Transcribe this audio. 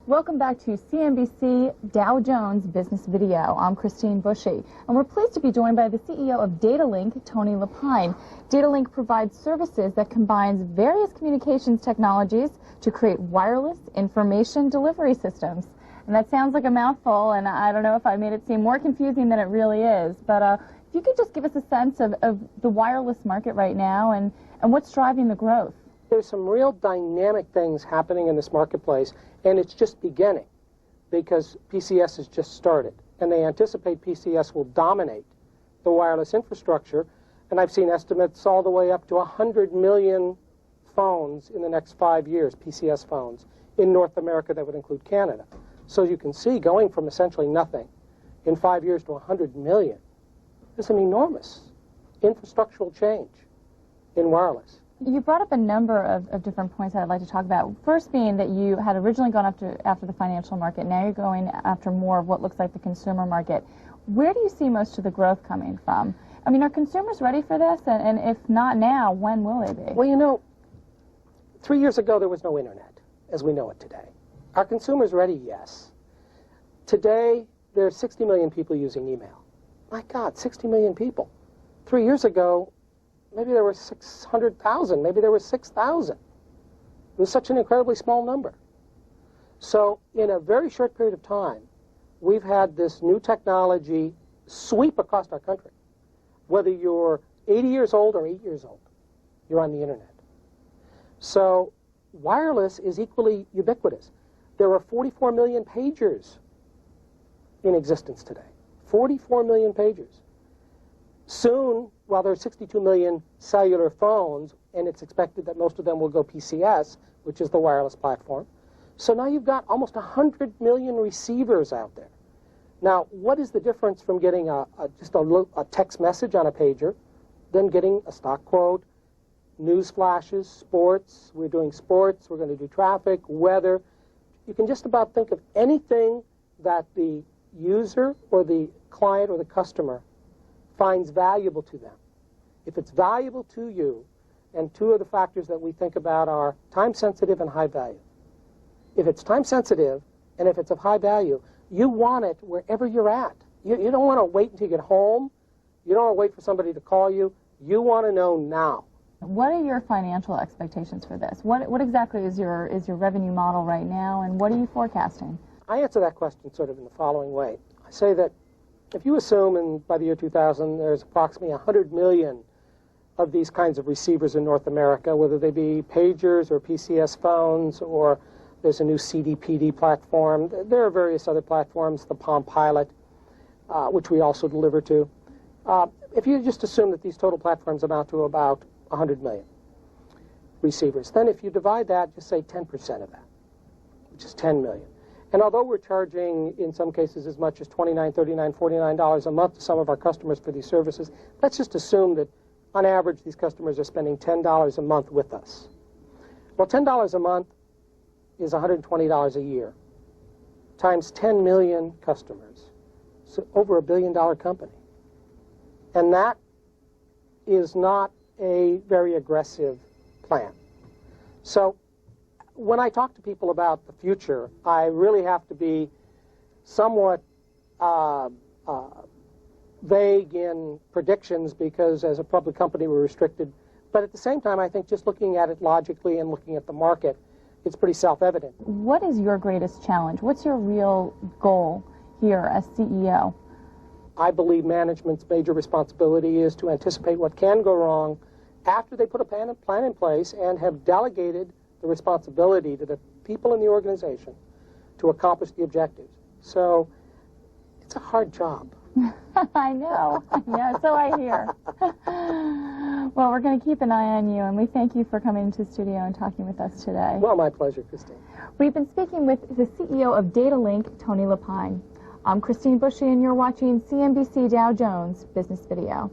Welcome back to CNBC Dow Jones Business Video. I'm Christine Bushy, and we're pleased to be joined by the CEO of Datalink, Tony LaPine. Datalink provides services that combines various communications technologies to create wireless information delivery systems. And that sounds like a mouthful, and I don't know if I made it seem more confusing than it really is. But if you could just give us a sense of the wireless market right now and what's driving the growth. There's some real dynamic things happening in this marketplace, and it's just beginning because PCS has just started, and they anticipate PCS will dominate the wireless infrastructure, and I've seen estimates all the way up to 100 million phones in the next 5 years, PCS phones, in North America. That would include Canada. So you can see going from essentially nothing in 5 years to 100 million is an enormous infrastructural change in wireless. You brought up a number of different points that I'd like to talk about. First being that you had originally gone after the financial market. Now you're going after more of what looks like the consumer market. Where do you see most of the growth coming from? I mean, are consumers ready for this? And if not now, when will they be? Well, you know, 3 years ago there was no internet as we know it today. Are consumers ready? Yes. Today there are 60 million people using email. My God, 60 million people. 3 years ago, maybe there were 600,000, maybe there were 6,000. It was such an incredibly small number. So in a very short period of time, we've had this new technology sweep across our country. Whether you're 80 years old or 8 years old, you're on the internet. So wireless is equally ubiquitous. There are 44 million pagers in existence today. 44 million pagers. Soon, while there are 62 million cellular phones, and it's expected that most of them will go PCS, which is the wireless platform. So now you've got almost 100 million receivers out there. Now, what is the difference from getting just a text message on a pager, then getting a stock quote, news flashes, sports? We're doing sports, we're going to do traffic, weather. You can just about think of anything that the user or the client or the customer finds valuable to them. If it's valuable to you, and two of the factors that we think about are time sensitive and high value. If it's time sensitive and if it's of high value, you want it wherever you're at. You don't want to wait until you get home. You don't want to wait for somebody to call you. You want to know now. What are your financial expectations for this? What exactly is your revenue model right now, and what are you forecasting? I answer that question sort of in the following way. I say that if you assume by the year 2000 there's approximately 100 million of these kinds of receivers in North America, whether they be pagers or PCS phones, or there's a new CD-PD platform. There are various other platforms, the Palm Pilot, which we also deliver to. If you just assume that these total platforms amount to about 100 million receivers, then if you divide that, just say 10% of that, which is 10 million. And although we're charging, in some cases, as much as $29, $39, $49 a month to some of our customers for these services, let's just assume that, on average, these customers are spending $10 a month with us. Well, $10 a month is $120 a year, times 10 million customers. So over $1 billion company. And that is not a very aggressive plan. So when I talk to people about the future, I really have to be somewhat vague in predictions because as a public company we're restricted. But at the same time, I think just looking at it logically and looking at the market, it's pretty self-evident. What is your greatest challenge? What's your real goal here as CEO? I believe management's major responsibility is to anticipate what can go wrong after they put a plan in place and have delegated the responsibility to the people in the organization to accomplish the objectives. So it's a hard job. I know, so I hear. Well, we're going to keep an eye on you, and we thank you for coming into the studio and talking with us today. Well, my pleasure, Christine. We've been speaking with the CEO of Datalink, Tony LaPine. I'm Christine Bushy, and you're watching CNBC Dow Jones Business Video.